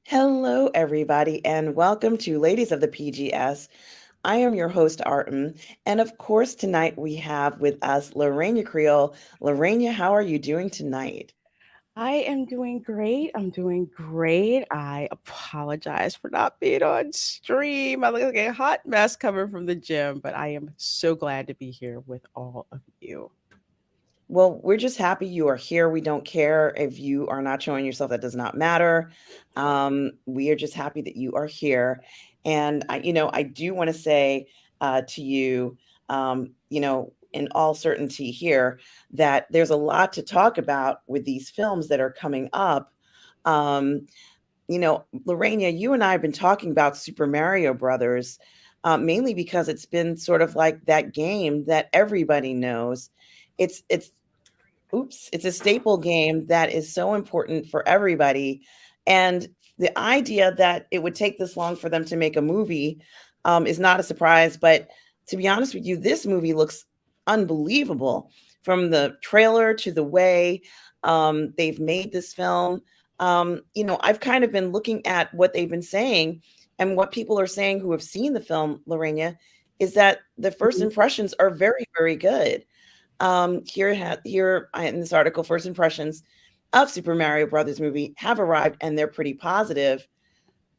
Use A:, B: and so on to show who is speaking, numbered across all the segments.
A: Hello, everybody, and welcome to Ladies of the PGS. I am your host, Artem, and of course, tonight we have with us Lorena Creole. Lorena, how are you doing tonight?
B: I am doing great. I'm doing great. I apologize for not being on stream. I look like a hot mess coming from the gym, but I am so glad to be here with all of you.
A: Well, we're just happy you are here. We don't care if you are not showing yourself, that does not matter. We are just happy that you are here. And I do want to say to you, in all certainty here, that there's a lot to talk about with these films that are coming up. Um, Lorena, you and I have been talking about Super Mario Brothers, mainly because it's been sort of like that game that everybody knows. It's it's a staple game that is so important for everybody. And the idea that it would take this long for them to make a movie is not a surprise. But to be honest with you, this movie looks unbelievable from the trailer to the way they've made this film. I've kind of been looking at what they've been saying, and what people are saying who have seen the film, Lorena, is that the first
B: Mhm.
A: impressions are very, very good. In this article, first impressions of Super Mario Brothers movie have arrived, and they're pretty positive.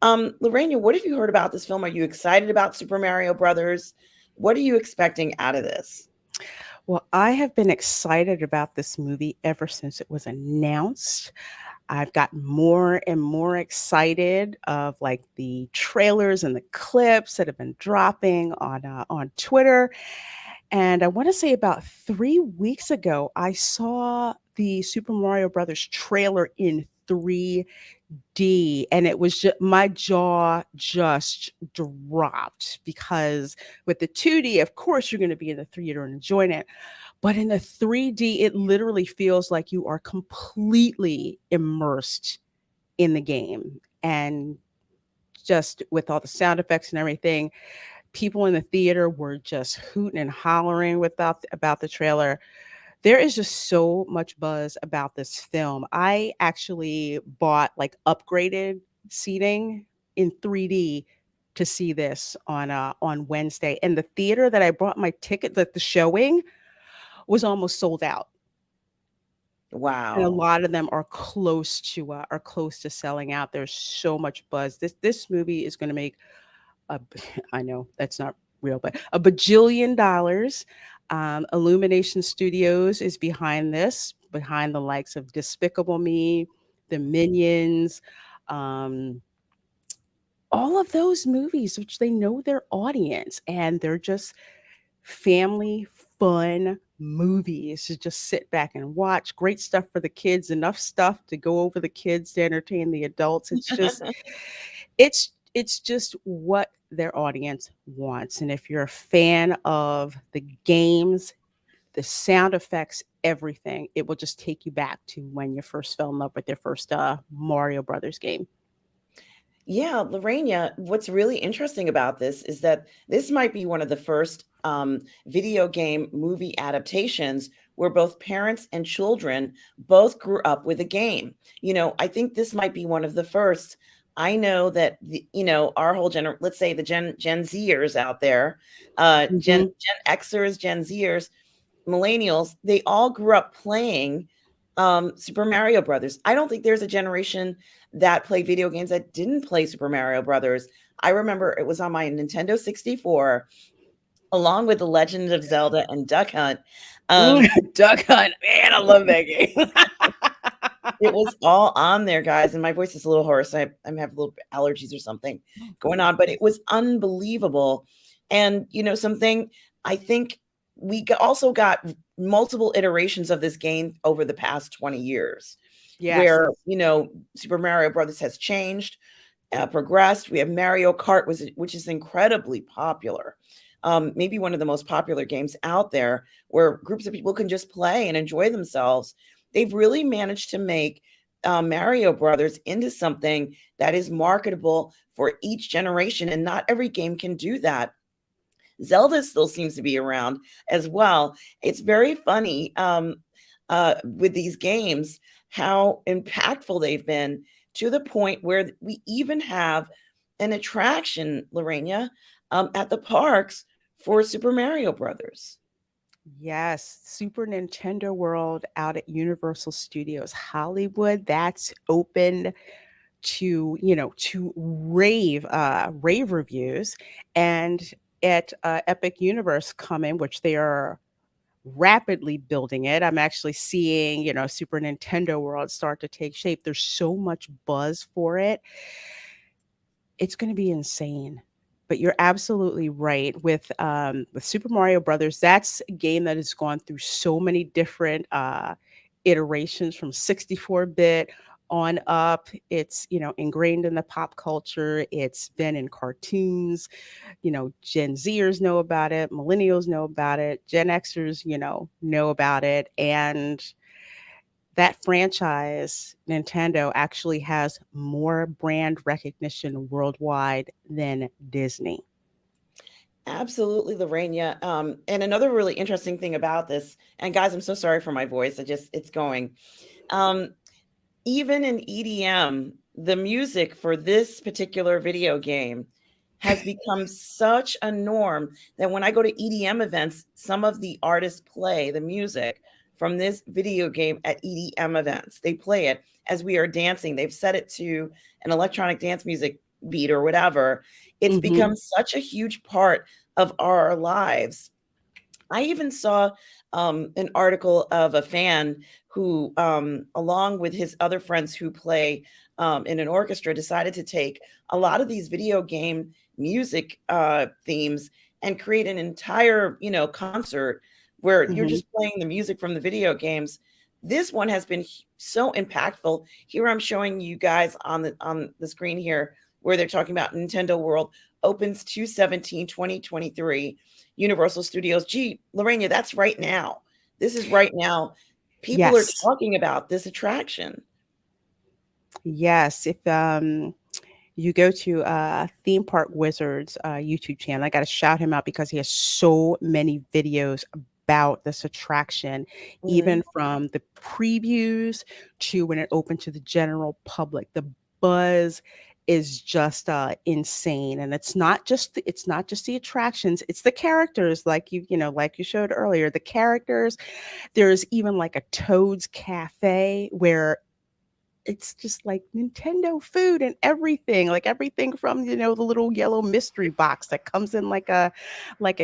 A: Lorena, what have you heard about this film? Are you excited about Super Mario Brothers? What are you expecting out of this?
B: Well, I have been excited about this movie ever since it was announced. I've gotten more and more excited of like the trailers and the clips that have been dropping on Twitter. And I want to say about 3 weeks ago, I saw the Super Mario Brothers trailer in 3D, and it was just my jaw just dropped because with the 2D, of course, you're going to be in the theater and enjoying it. But in the 3D, it literally feels like you are completely immersed in the game. And just with all the sound effects and everything, people in the theater were just hooting and hollering about the trailer. There is just so much buzz about this film. I actually bought like upgraded seating in 3D to see this on Wednesday, and the theater that I bought my ticket, that the showing was almost sold out. And a
A: Wow.
B: lot of them are close to selling out. There's so much buzz. This movie is going to make a I know that's not real, but a bajillion dollars. Illumination Studios is behind this, behind the likes of Despicable Me, The Minions, um, all of those movies, which they know their audience, and they're just family fun movies to just sit back and watch. Great stuff for the kids, enough stuff to go over the kids to entertain the adults. It's just what their audience wants. And if you're a fan of the games, the sound effects, everything, it will just take you back to when you first fell in love with your first Mario Brothers game.
A: Yeah, Lorena, what's really interesting about this is that this might be one of the first video game movie adaptations where both parents and children both grew up with a game. I think this might be one of the first. I know that our whole let's say the Gen Zers out there,
B: Mhm.
A: Gen Xers, Gen Zers, millennials, they all grew up playing Super Mario Brothers. I don't think there's a generation that played video games that didn't play Super Mario Brothers. I remember it was on my Nintendo 64, along with The Legend of Zelda and Duck Hunt.
B: Mm,
A: Um,
B: Duck Hunt, man, I love that game.
A: it was all on there, guys, and my voice is a little hoarse. I have a little allergies or something going on, but it was unbelievable. And something, I think also got multiple iterations of this game over the past 20 years,
B: Yes.
A: where Super Mario Brothers has changed, progressed. We have Mario Kart, which is incredibly popular. Maybe one of the most popular games out there, where groups of people can just play and enjoy themselves. They've really managed to make Mario Brothers into something that is marketable for each generation, and not every game can do that. Zelda still seems to be around as well. It's very funny with these games how impactful they've been to the point where we even have an attraction, Lorena, at the parks for Super Mario Brothers.
B: Yes, Super Nintendo World out at Universal Studios Hollywood. That's open to, to rave reviews. And at Epic Universe coming, which they are rapidly building it. I'm actually seeing, Super Nintendo World start to take shape. There's so much buzz for it. It's going to be insane. But you're absolutely right with Super Mario Brothers. That's a game that has gone through so many different iterations from 64-bit on up. It's ingrained in the pop culture. It's been in cartoons. Gen Zers know about it, millennials know about it, Gen Xers know about it, and that franchise, Nintendo, actually has more brand recognition worldwide than Disney.
A: Absolutely, Lorena. And another really interesting thing about this, and guys, I'm so sorry for my voice. It's going. Um, Even in EDM, the music for this particular video game has become such a norm that when I go to EDM events, some of the artists play the music from this video game at EDM events. They play it as we are dancing. They've set it to an electronic dance music beat or whatever. It's
B: Mhm,
A: become such a huge part of our lives. I even saw an article of a fan who, along with his other friends who play in an orchestra, decided to take a lot of these video game music themes and create an entire, concert where you're
B: mhm.
A: just playing the music from the video games. This one has been so impactful. Here I'm showing you guys on the screen here where they're talking about Nintendo World opens 2/17/2023. Universal Studios. Gee, Lorena, that's right now. This is right now. People are
B: Yes.
A: talking about this attraction.
B: Yes, if, you go to, Theme Park Wizard's, YouTube channel, I gotta shout him out because he has so many videos about this attraction, even
A: Mhm.
B: from the previews to when it opened to the general public. The buzz is just, insane, and it's not just the attractions, it's the characters like like you showed earlier, the characters. There's even, like, a Toad's Cafe where it's just like Nintendo food and everything, like everything from, the little yellow mystery box that comes in like a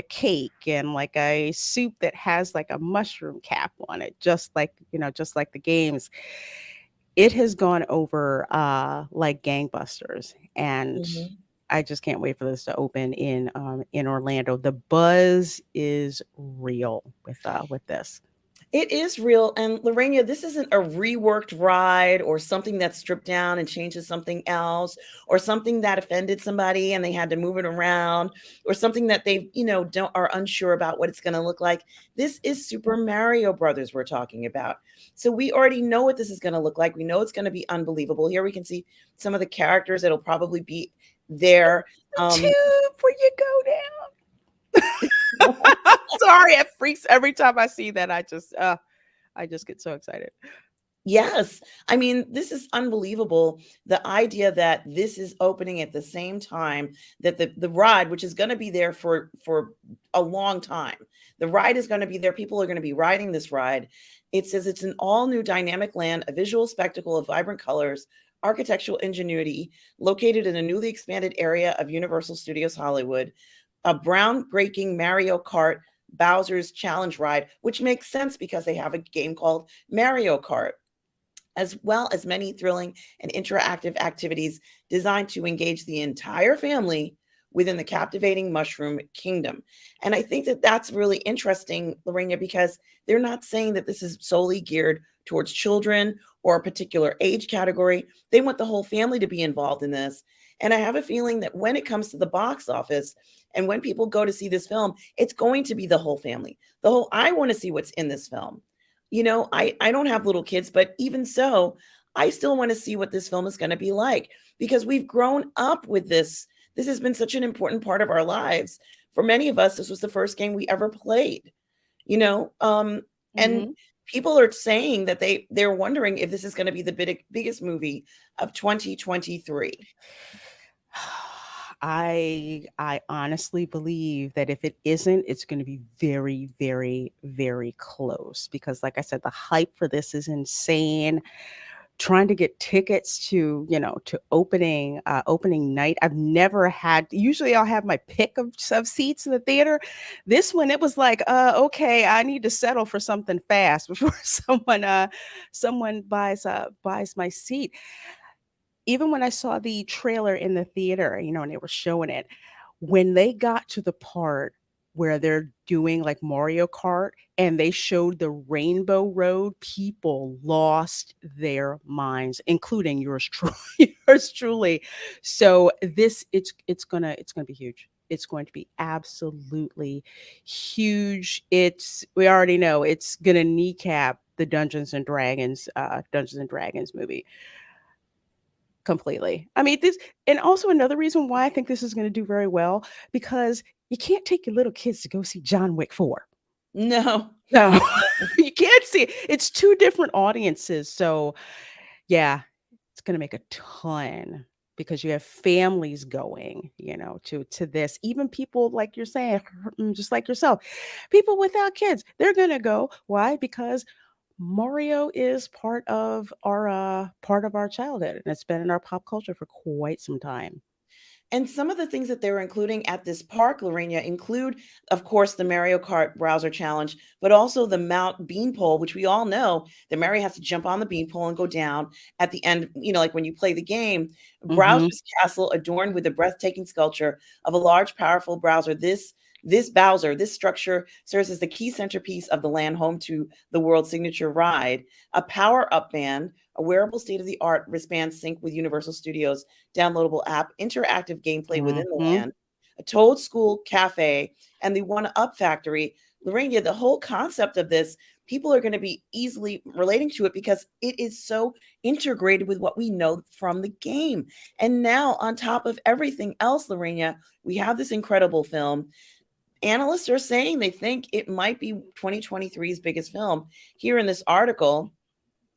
B: cake and like a soup that has like a mushroom cap on it, just like the games. It has gone over like gangbusters, and
A: Mhm.
B: I just can't wait for this to open in Orlando. The buzz is real with this.
A: It is real. And Lorena, this isn't a reworked ride or something that's stripped down and changed to something else, or something that offended somebody and they had to move it around, or something that they, don't are unsure about what it's going to look like. This is Super Mario Brothers we're talking about. So we already know what this is going to look like. We know it's going to be unbelievable. Here we can see some of the characters that'll probably be there.
B: The tube where you go down. Sorry, it freaks every time I see that. I just get so excited.
A: Yes. I mean, this is unbelievable. The idea that this is opening at the same time that the ride, which is going to be there for a long time. The ride is going to be there. People are going to be riding this ride. It says it's an all new dynamic land, a visual spectacle of vibrant colors, architectural ingenuity, located in a newly expanded area of Universal Studios Hollywood, a groundbreaking Mario Kart Bowser's Challenge ride, which makes sense because they have a game called Mario Kart, as well as many thrilling and interactive activities designed to engage the entire family within the captivating mushroom kingdom. And I think that that's really interesting, Lorena, because they're not saying that this is solely geared towards children or a particular age category. They want the whole family to be involved in this. And I have a feeling that when it comes to the box office and when people go to see this film, it's going to be the whole family. I want to see what's in this film. I don't have little kids, but even so, I still want to see what this film is going to be like because we've grown up with this. This has been such an important part of our lives. For many of us, this was the first game we ever played, you know? And
B: Mhm.
A: people are saying that they're wondering if this is going to be the biggest movie of 2023.
B: I honestly believe that if it isn't, it's going to be very, very, very close because, like I said, the hype for this is insane. Trying to get tickets to, to opening night. I've never had. Usually, I'll have my pick of seats in the theater. This one, it was like, okay, I need to settle for something fast before someone buys my seat. Even when I saw the trailer in the theater, and they were showing it, when they got to the part where they're doing like Mario Kart and they showed the Rainbow Road, people lost their minds, including yours truly, yours truly. So it's gonna be huge. It's going to be absolutely huge. We already know it's gonna kneecap the Dungeons and Dragons movie completely. I mean, this, and also another reason why I think this is going to do very well, because you can't take your little kids to go see John Wick 4.
A: No.
B: No, you can't see it. It's two different audiences. So, yeah, it's going to make a ton because you have families going, to this. Even people like you're saying, just like yourself, people without kids, they're going to go. Why? Because Mario is part of our childhood, and it's been in our pop culture for quite some time.
A: And some of the things that they're including at this park, Lorena, include, of course, the Mario Kart browser challenge, but also the Mount Beanpole, which we all know that Mario has to jump on the beanpole and go down at the end, like when you play the game.
B: Mhm.
A: Browser's castle adorned with a breathtaking sculpture of a large, powerful browser. This Bowser, this structure serves as the key centerpiece of the land home to the world signature ride. A power-up band, a wearable state-of-the-art wristband sync with Universal Studios downloadable app, interactive gameplay within the
B: Mhm.
A: land, a Toad School cafe, and the One Up Factory. Lorena, the whole concept of this, people are going to be easily relating to it because it is so integrated with what we know from the game. And now, on top of everything else, Lorena, we have this incredible film. Analysts are saying they think it might be 2023's biggest film. Here in this article,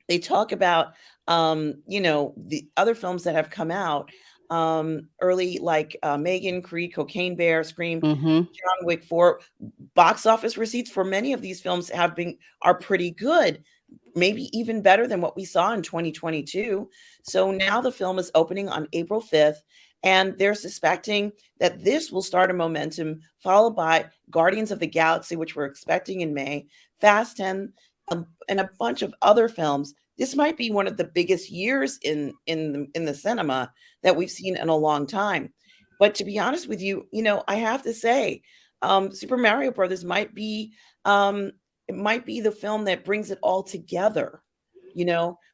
A: they talk about the other films that have come out early, like Megan, Creed, Cocaine Bear, Scream,
B: Mhm.
A: John Wick 4. Box office receipts for many of these films are pretty good, maybe even better than what we saw in 2022. So now the film is opening on April 5th, and they're suspecting that this will start a momentum, followed by Guardians of the Galaxy, which we're expecting in May, Fast 10, and a bunch of other films. This might be one of the biggest years in the cinema that we've seen in a long time. But to be honest with you, I have to say, Super Mario Brothers um, might be the film that brings it all together.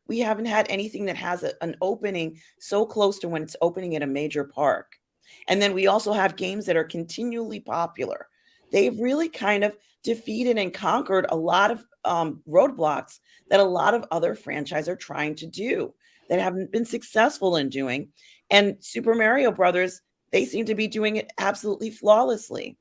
A: We haven't had anything that has an opening so close to when it's opening at a major park. And then we also have games that are continually popular. They've really kind of defeated and conquered a lot of roadblocks that a lot of other franchises are trying to do that haven't been successful in doing. And Super Mario Brothers, they seem to be doing it absolutely flawlessly.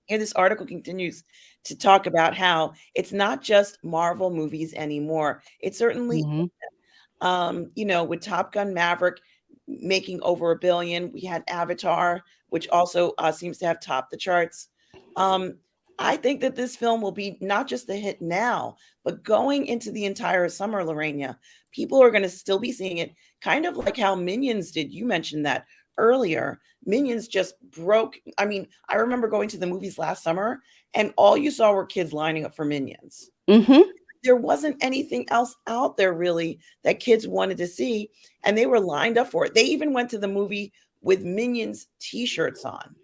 A: Here, this article continues to talk about how it's not just Marvel movies anymore. It certainly,
B: Mhm.
A: with Top Gun Maverick making over 1 billion, we had Avatar, which also seems to have topped the charts. Um, I think that this film will be not just a hit now, but going into the entire summer, Lorena, people are going to still be seeing it, kind of like how Minions did. You mentioned that earlier. Minions just broke. I mean, I remember going to the movies last summer, and all you saw were kids lining up for Minions.
B: Mhm.
A: There wasn't anything else out there really that kids wanted to see, and they were lined up for it. They even went to the movie with Minions t-shirts on.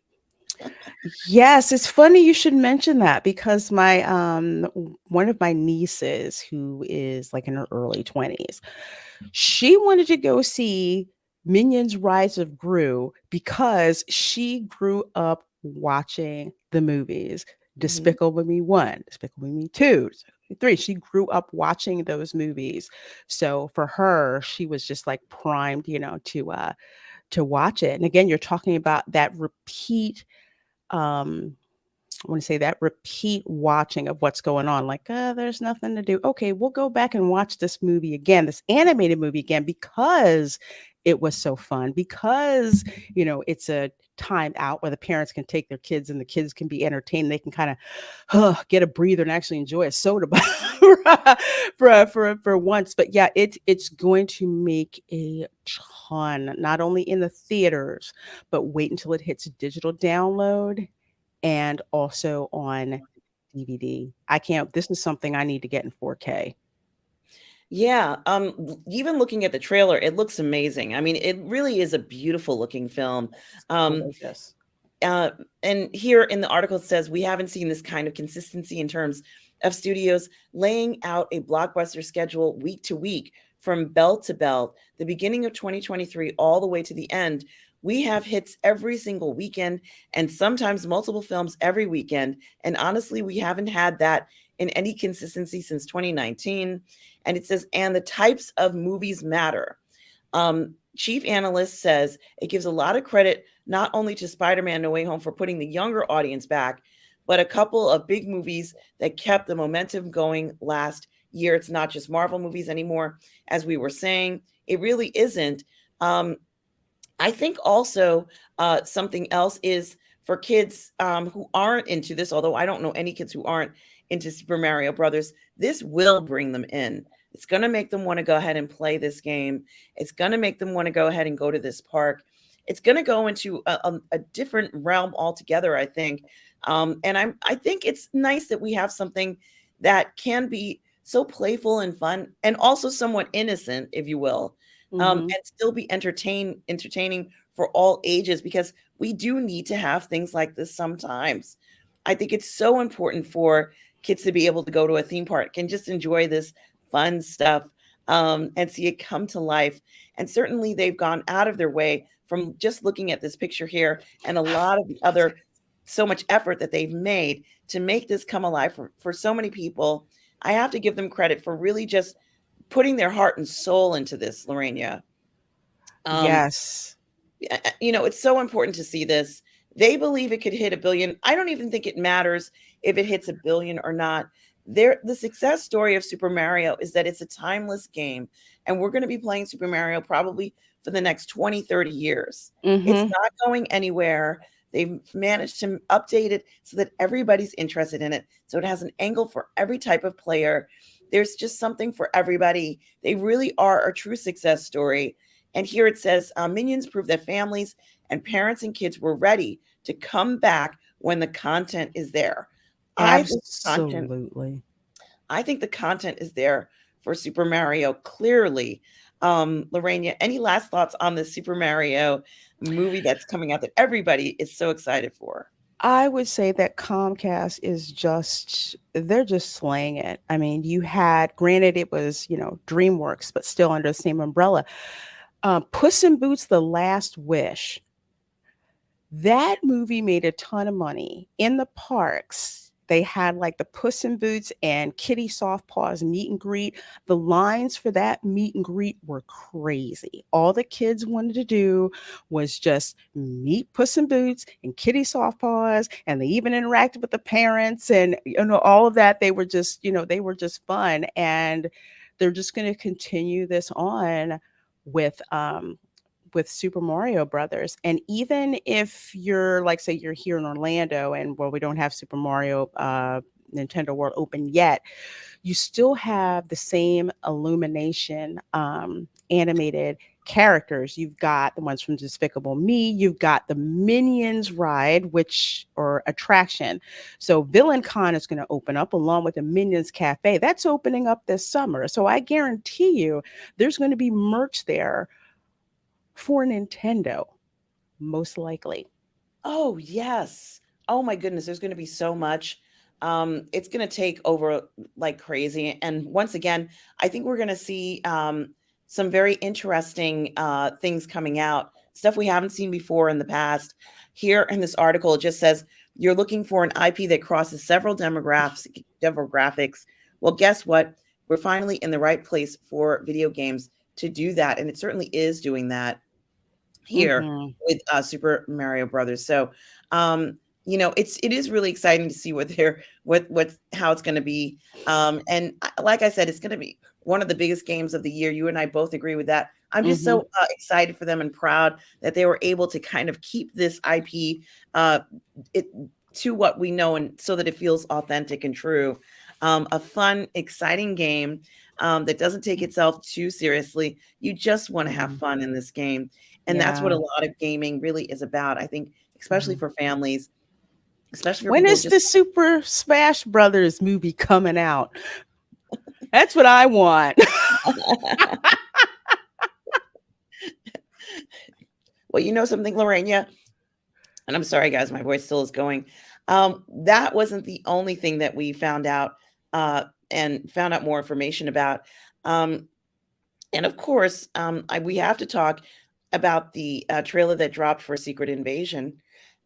B: Yes, it's funny you should mention that because one of my nieces who is like in her early 20s, she wanted to go see Minions Rise of Gru because she grew up watching the movies
A: Mhm.
B: Despicable Me 1, Despicable Me 2, Despicable Me 3. She grew up watching those movies. So for her, she was just like primed, to watch it. And again, you're talking about that repeat um I want to say that repeat watching of what's going on. Like, there's nothing to do. Okay, we'll go back and watch this movie again, this animated movie again, because it was so fun. Because it's a time out where the parents can take their kids and the kids can be entertained. They can kind of get a breather and actually enjoy a soda for once. But yeah, it's going to make a ton, not only in the theaters, but wait until it hits digital download and also on DVD. I can't This is something I need to get in 4K.
A: Yeah, even looking at the trailer, it looks amazing. I mean, it really is a beautiful looking film.
B: It's
A: Um,
B: gorgeous.
A: Uh, and here in the article it says we haven't seen this kind of consistency in terms of studios laying out a blockbuster schedule week to week from bell to bell, the beginning of 2023 all the way to the end. We have hits every single weekend and sometimes multiple films every weekend. And honestly, we haven't had that in any consistency since 2019. And it says, and the types of movies matter. Chief analyst says it gives a lot of credit not only to Spider-Man No Way Home for putting the younger audience back, but a couple of big movies that kept the momentum going last year. It's not just Marvel movies anymore, as we were saying. It really isn't. Um, I think also something else is for kids who aren't into this, although I don't know any kids who aren't into Super Mario Brothers, this will bring them in. It's going to make them want to go ahead and play this game. It's going to make them want to go ahead and go to this park. It's going to go into a different realm altogether, I think. And I think it's nice that we have something that can be so playful and fun and also somewhat innocent, if you will,
B: Hmm.
A: and still be entertaining for all ages because we do need to have things like this sometimes. I think it's so important for kids to be able to go to a theme park and just enjoy this fun stuff and see it come to life. And certainly they've gone out of their way from just looking at this picture here and a lot of the other so much effort that they've made to make this come alive for so many people. I have to give them credit for really just putting their heart and soul into this, Lorena. Um,
B: Yes.
A: it's so important to see this. They believe it could hit a billion. I don't even think it matters if it hits a billion or not. The success story of Super Mario is that it's a timeless game, and we're going to be playing Super Mario probably for the next 20, 30 years. It's
B: Hmm.
A: not going anywhere. They've managed to update it so that everybody's interested in it. So it has an angle for every type of player. There's just something for everybody. They really are a true success story. And here it says Minions prove that families and parents and kids were ready to come back when the content is there. I think content
B: Absolutely.
A: I think the content is there for Super Mario clearly. Lorena, any last thoughts on the Super Mario movie that's coming out that everybody is so excited for?
B: I would say that Comcast is they're just slaying it. I mean, you had, granted, it was, DreamWorks, but still under the same umbrella. Puss in Boots: The Last Wish. That movie made a ton of money in the parks. They had like the Puss in Boots and Kitty Softpaws meet and greet. The lines for that meet and greet were crazy. All the kids wanted to do was just meet Puss in Boots and Kitty Softpaws, and they even interacted with the parents and all of that. They were just fun, and they're just going to continue this on with Super Mario Brothers. And even if you're like, say, you're here in Orlando and, well, we don't have Super Mario Nintendo World open yet, you still have the same Illumination animated characters. You've got the ones from Despicable Me, you've got the Minions ride, which or attraction. So Villain Con is going to open up along with the Minions Cafe. That's opening up this summer. So I guarantee you there's going to be merch there for Nintendo, most likely.
A: Oh, yes. Oh my goodness, there's gonna be so much. It's gonna take over like crazy. And once again, I think we're gonna see some very interesting things coming out, stuff we haven't seen before in the past. Here in this article, it just says you're looking for an IP that crosses several demographics. Well, guess what? We're finally in the right place for video games to do that, and it certainly is doing that here
B: Mhm.
A: with Super Mario Brothers. So, um, it is really exciting to see what how it's going to be. And like I said, it's going to be one of the biggest games of the year. You and I both agree with that. I'm just
B: Mhm.
A: so excited for them and proud that they were able to kind of keep this IP uh, it to what we know, and so that it feels authentic and true. A fun, exciting game that doesn't take itself too seriously. You just want to have
B: Mhm.
A: fun in this game, and that's what
B: Yeah.
A: a lot of gaming really is about. I think, especially
B: Mhm.
A: for families, especially for
B: When
A: people
B: is
A: just
B: the Super Smash Brothers movie coming out? That's what I want.
A: well, you know something, Lorena, and I'm sorry, guys, my voice still is going. That wasn't the only thing that we found out and found out more information about. Um, and of course, we have to talk about the trailer that dropped for Secret Invasion.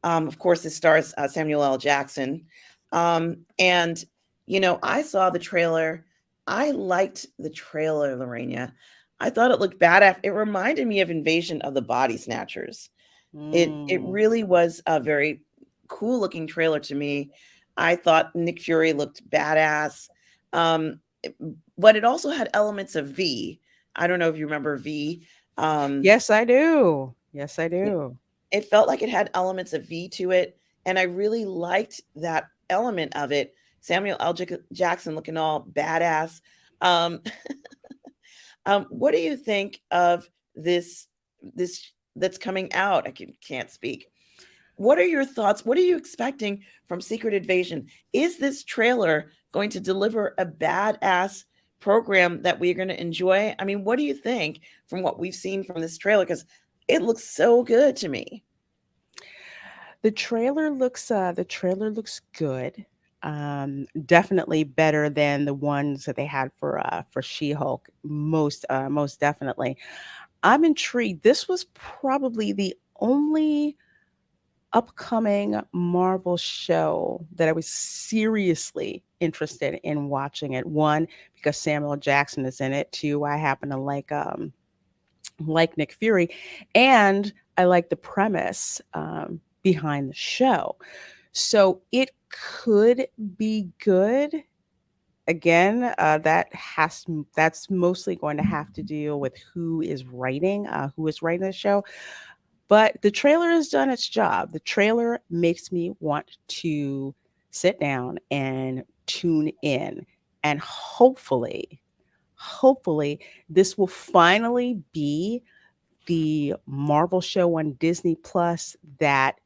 A: Of course, it stars Samuel L. Jackson. And, I saw the trailer. I liked the trailer, Lorena. I thought it looked badass. It reminded me of Invasion of the Body Snatchers. It
B: Mm.
A: really was a very cool looking trailer to me. I thought Nick Fury looked badass. It but it also had elements of V. I don't know if you remember V. Um,
B: Yes, I do. Yes, I
A: it
B: do.
A: it felt like it had elements of V to it, and I really liked that element of it. Samuel L. Jackson looking all badass. Um, what do you think of this that's coming out? Can't speak. What are your thoughts? What are you expecting from Secret Invasion? Is this trailer going to deliver a badass program that we're going to enjoy? I mean, what do you think from what we've seen from this trailer? Because it looks so good to me.
B: The trailer looks good. Definitely better than the ones that they had for She-Hulk. Most definitely. I'm intrigued. This was probably the only upcoming Marvel show that I was seriously interested in watching it. One, because Samuel Jackson is in it. Two, I happen to like Nick Fury, and I like the premise behind the show. So it could be good. Again, that's mostly going to have to deal with who is writing the show. But the trailer has done its job. The trailer makes me want to sit down and tune in, and hopefully, this will finally be the Marvel show on Disney Plus that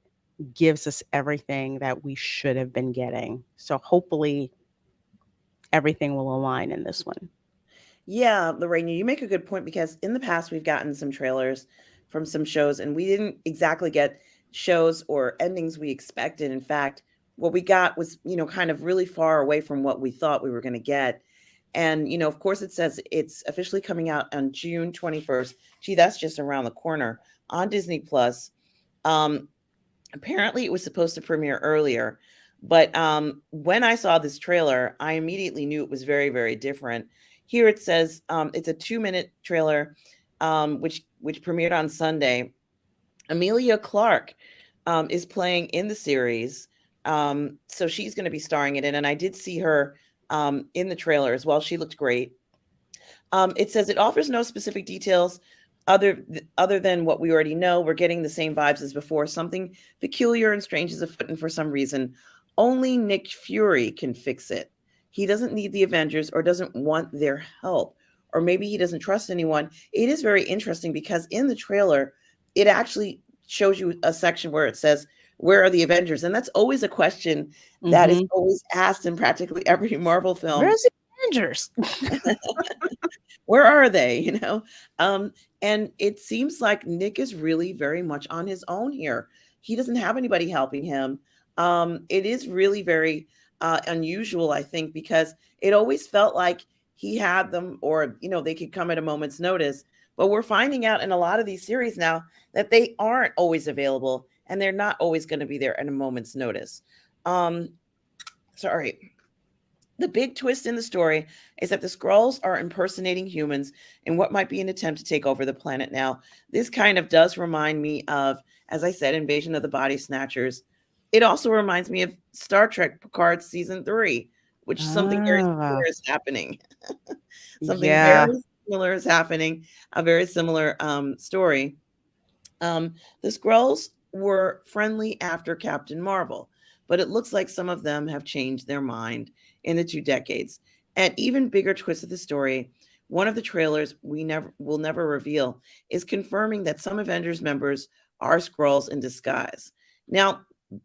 B: gives us everything that we should have been getting. So hopefully everything will align in this one.
A: Yeah, Lorraine, you make a good point because in the past we've gotten some trailers from some shows and we didn't exactly get shows or endings we expected. In fact, what we got was, kind of really far away from what we thought we were going to get. And, of course, it says it's officially coming out on June 21st. Gee, that's just around the corner on Disney Plus. Um, Apparently, it was supposed to premiere earlier, but when I saw this trailer, I immediately knew it was very, very different. Here it says it's a 2-minute trailer, which premiered on Sunday. Amelia Clark is playing in the series, so she's going to be starring in it. And I did see her in the trailer as well. She looked great. It says it offers no specific details other than what we already know. We're getting the same vibes as before. Something peculiar and strange is afoot, and for some reason, only Nick Fury can fix it. He doesn't need the Avengers or doesn't want their help, or maybe he doesn't trust anyone. It is very interesting because in the trailer, it actually shows you a section where it says, "Where are the Avengers?" And that's always a question that is
B: Mhm.
A: always asked in practically every Marvel film.
B: Where's the Avengers?
A: Where are they? Um, and it seems like Nick is really very much on his own here. He doesn't have anybody helping him. It is really very unusual, I think, because it always felt like he had them, or they could come at a moment's notice. But we're finding out in a lot of these series now that they aren't always available, and they're not always going to be there at a moment's notice. um Sorry. The big twist in the story is that the Skrulls are impersonating humans in what might be an attempt to take over the planet. Now, this kind of does remind me of, as I said, Invasion of the Body Snatchers. It also reminds me of Star Trek Picard season 3, which something very
B: Ah,
A: similar is happening. Something
B: yeah.
A: very similar is happening, a very similar story. Um, the Skrulls were friendly after Captain Marvel, but it looks like some of them have changed their mind in the 2 decades. And even bigger twist of the story, one of the trailers we never will never reveal is confirming that some Avengers members are Skrulls in disguise. Now,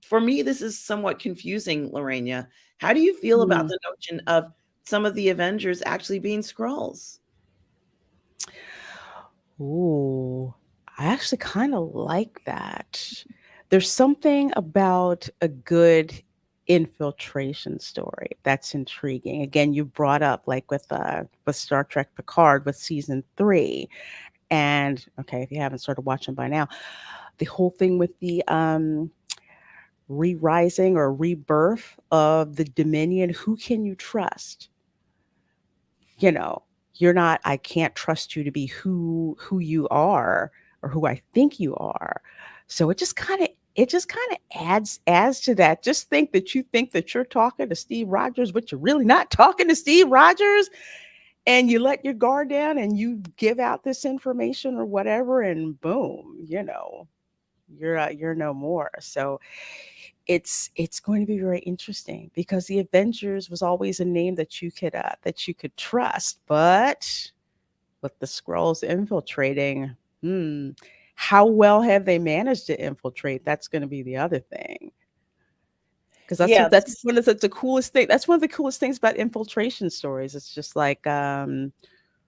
A: for me, this is somewhat confusing, Lorena. How do you feel about
B: Mm.
A: the notion of some of the Avengers actually being Skrulls?
B: Ooh, I actually kind of like that. There's something about a good infiltration story that's intriguing. Again, you brought up like with Star Trek Picard with season 3. And okay, if you haven't started watching by now, the whole thing with the re-rising or rebirth of the Dominion, who can you trust? You know, you're not I can't trust you to be who you are or who I think you are. So it just kind of adds to that. Just think that you're talking to Steve Rogers, but you're really not talking to Steve Rogers, and you let your guard down and you give out this information or whatever, and boom, you're no more. So it's going to be very interesting because the Avengers was always a name that you could trust, but with the Skrulls infiltrating, hmm, how well have they managed to infiltrate? That's going to be the other thing. Because
A: Yeah, this
B: that's
A: is
B: one of the coolest thing. That's one of the coolest things about infiltration stories. It's just like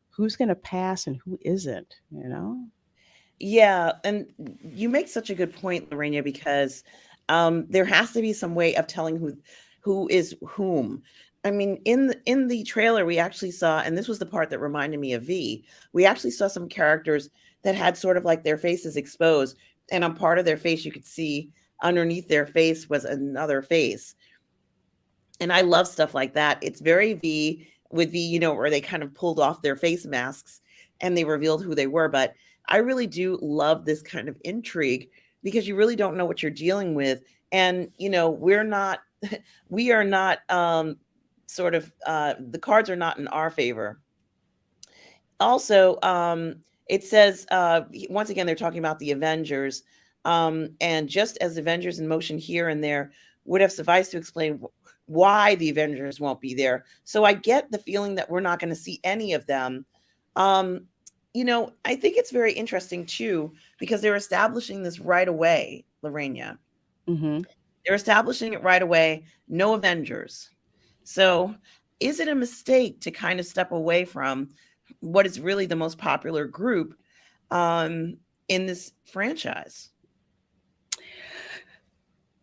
B: who's going to pass and who isn't. You know.
A: Yeah, and you make such a good point, Lorena, because there has to be some way of telling who is whom. I mean, in the trailer, we actually saw, and this was the part that reminded me of V. We actually saw some characters that had sort of like their faces exposed, and on part of their face, you could see underneath their face was another face. And I love stuff like that. It's very V with V, where they kind of pulled off their face masks and they revealed who they were. But I really do love this kind of intrigue because you really don't know what you're dealing with. And, we are not sort of, the cards are not in our favor. Also, it says, once again, they're talking about the Avengers. And just as Avengers in motion here and there would have sufficed to explain why the Avengers won't be there. So I get the feeling that we're not going to see any of them. Um, I think it's very interesting too, because they're establishing this right away, Lorena.
B: Mm-hmm.
A: They're establishing it right away. No Avengers. So, is it a mistake to kind of step away from what is really the most popular group um, in this franchise?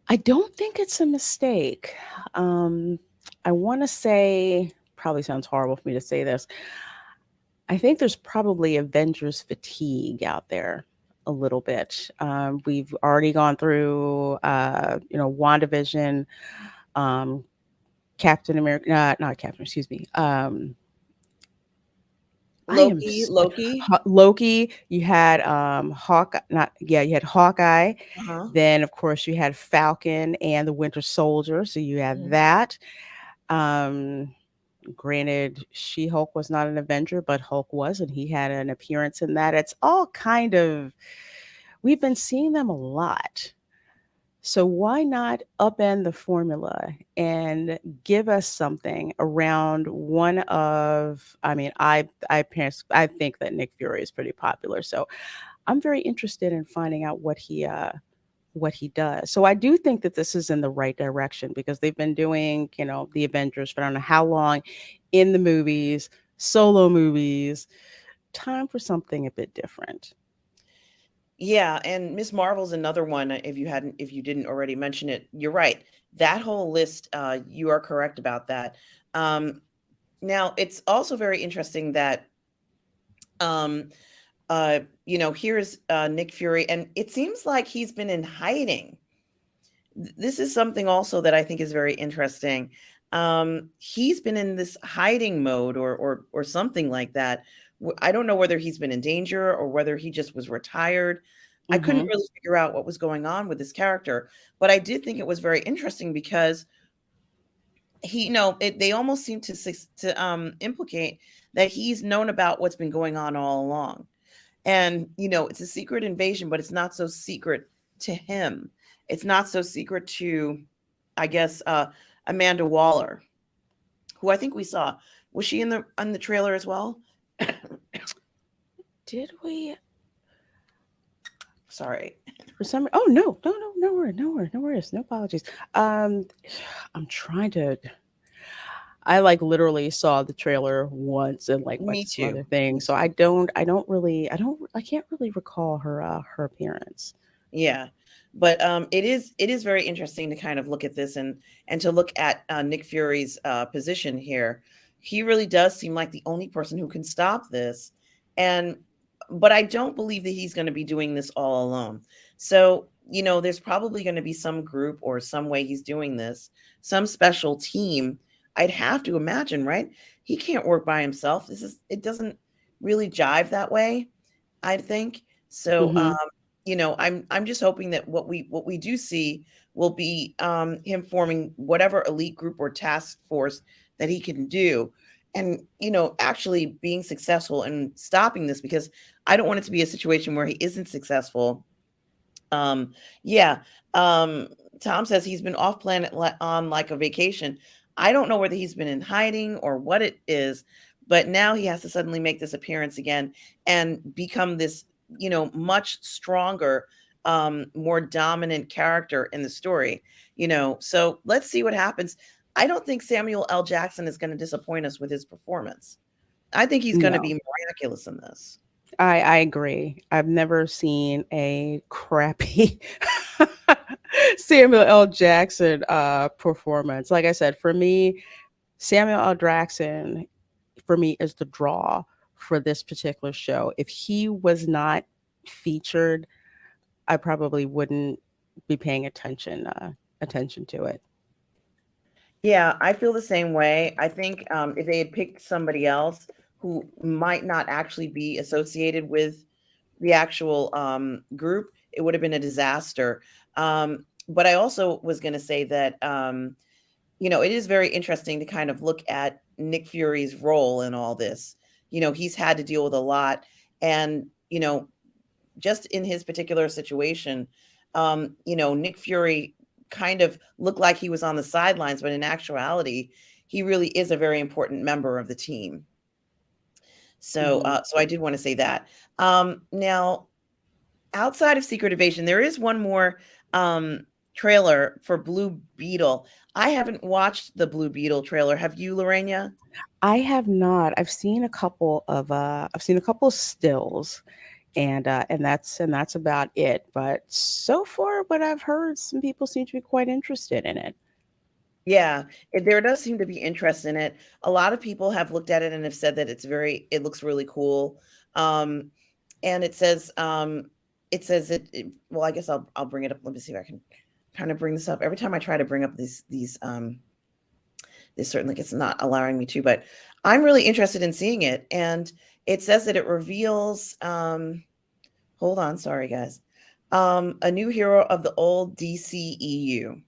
B: I don't think it's a mistake. Um, I want to say, probably sounds horrible for me to say this. I think there's probably Avengers fatigue out there a little bit. We've already gone through, WandaVision, um, Captain America, not Captain, excuse me. I am
A: Loki.
B: Loki. You had Hawk, not yeah, you had Hawkeye.
A: Uh-huh.
B: Then of course you had Falcon and the Winter Soldier. So you had
A: Mhm.
B: that. Um, Granted, She Hulk was not an Avenger, but Hulk was, and he had an appearance in that. It's all kind of we've been seeing them a lot. So why not upend the formula and give us something around one of I mean, I think that Nick Fury is pretty popular. So I'm very interested in finding out what he does. So I do think that this is in the right direction because they've been doing, the Avengers for I don't know how long in the movies, solo movies. Time for something a bit different.
A: Yeah, and Miss Marvel's another one. If you didn't already mention it, you're right. That whole list, you are correct about that. Um, Now, it's also very interesting that um, here's Nick Fury, and it seems like he's been in hiding. This is something also that I think is very interesting. He's been in this hiding mode, or something like that. I don't know whether he's been in danger or whether he just was retired. I couldn't
B: Mhm.
A: really figure out what was going on with this character, but I did think it was very interesting because they almost seem to implicate that he's known about what's been going on all along. And it's a secret invasion, but it's not so secret to him. It's not so secret to, I guess, Amanda Waller, who I think we saw. Was she in the trailer as well?
B: Did we
A: Sorry.
B: for some oh, no. No, no, no worries, no worries, no worries, no apologies. Um, I'm trying to I, like, literally saw the trailer once and, like, went
A: Me
B: to some
A: too.
B: other
A: Me
B: things, so
A: too.
B: I can't really recall her appearance.
A: Yeah. But it is very interesting to kind of look at this and to look at Nick Fury's position here. He really does seem like the only person who can stop this. And but I don't believe that he's going to be doing this all alone. So, there's probably going to be some group or some way he's doing this, some special team. I'd have to imagine, right? He can't work by himself. It doesn't really jive that way, I think. So,
B: Mhm,
A: I'm just hoping that what we do see will be him forming whatever elite group or task force that he can do, and actually being successful in stopping this, because I don't want it to be a situation where he isn't successful. Yeah. Um, Tom says he's been off planet on like a vacation. I don't know whether he's been in hiding or what it is, but now he has to suddenly make this appearance again and become this, much stronger, more dominant character in the story. So let's see what happens. I don't think Samuel L. Jackson is going to disappoint us with his performance. I think he's going to
B: no.
A: be miraculous in this.
B: I agree. I've never seen a crappy Samuel L. Jackson, performance. Like I said, for me, Samuel L. Jackson, for me, is the draw for this particular show. If he was not featured, I probably wouldn't be paying attention to it.
A: Yeah, I feel the same way. I think if they had picked somebody else who might not actually be associated with the actual group, it would have been a disaster. But I also was going to say that, it is very interesting to kind of look at Nick Fury's role in all this. He's had to deal with a lot. And, just in his particular situation, Nick Fury kind of looked like he was on the sidelines, but in actuality, he really is a very important member of the team. So,
B: Mhm.
A: so I did want to say that. Now, outside of Secret Invasion, there is one more trailer for Blue Beetle. I haven't watched the Blue Beetle trailer. Have you, Lorena?
B: I have not. I've seen a couple of stills, and that's about it. But so far, what I've heard, some people seem to be quite interested in it.
A: Yeah, there does seem to be interest in it. A lot of people have looked at it and have said that it looks really cool. Um, and it says well, I guess I'll bring it up. Let me see if I can kind of bring this up. Every time I try to bring up these this certainly it's not allowing me to, but I'm really interested in seeing it. And it says that it reveals hold on, sorry guys. A new hero of the old DCEU.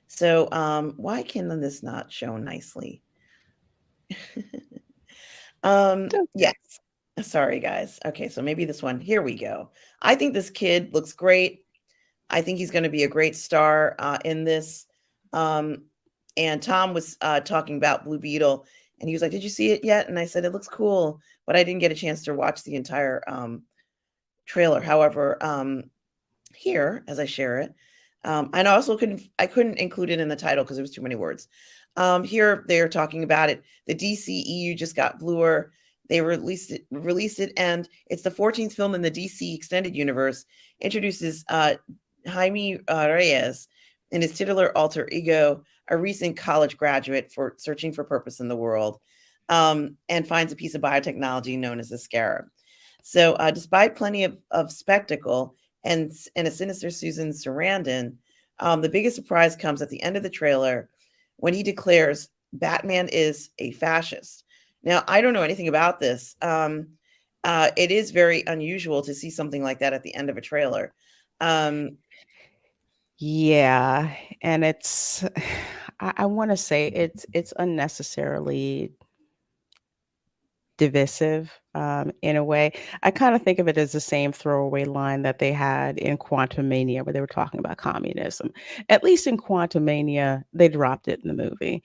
A: So, why can this not show nicely? Yes.
B: Okay.
A: Sorry, guys. Okay, so maybe this one. Here we go. I think this kid looks great. I think he's going to be a great star in this. Um, and Tom was talking about Blue Beetle, and he was like, "Did you see it yet?" And I said, "It looks cool," but I didn't get a chance to watch the entire trailer. However, here as I share it. And I also couldn't include it in the title because there was too many words. Here they're talking about it. The DCEU just got bluer. They released it, and it's the 14th film in the DC extended universe. Introduces Jaime Reyes and his titular alter ego, a recent college graduate for searching for purpose in the world, and finds a piece of biotechnology known as the Scarab. So, despite plenty of spectacle, and a sinister Susan Sarandon, the biggest surprise comes at the end of the trailer when he declares Batman is a fascist. Now, I don't know anything about this, It is very unusual to see something like that at the end of a trailer. Um,
B: Yeah, and it's I wanna say it's unnecessarily divisive, in a way. I kinda think of it as the same throwaway line that they had in Quantumania where they were talking about communism. At least in Quantumania, they dropped it in the movie.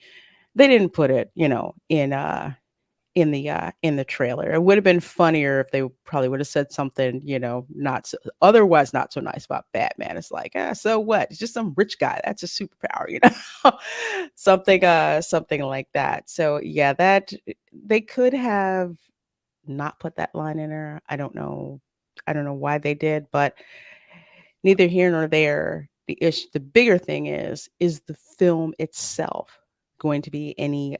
B: They didn't put it, in the trailer. It would have been funnier if they probably would have said something, not so otherwise not so nice about Batman. It's like, so what? It's just some rich guy. That's a superpower, something like that. So yeah, that they could have not put that line in there. I don't know. I don't know why they did, but neither here nor there. The bigger thing is the film itself going to be any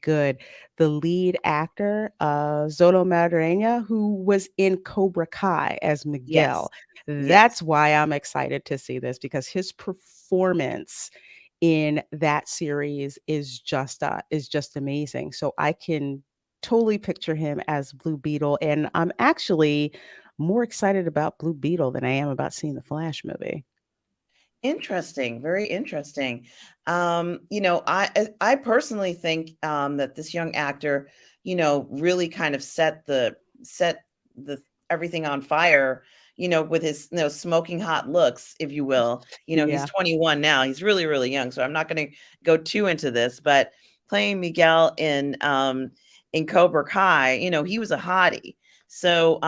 B: good? The lead actor, Zoto Madreña, who was in Cobra Kai as
A: yes,
B: Miguel.
A: yes.
B: That's why I'm excited to see this because his performance in that series is just amazing. So I can totally picture him as Blue Beetle, and I'm actually more excited about Blue Beetle than I am about seeing the Flash movie.
A: Interesting, very interesting. I personally think that this young actor, really kind of set the everything on fire, with his smoking hot looks, if you will. He's
B: Yeah.
A: 21 now. He's really, really young, so I'm not going to go too into this, but playing Miguel in Cobra Kai, he was a hottie. So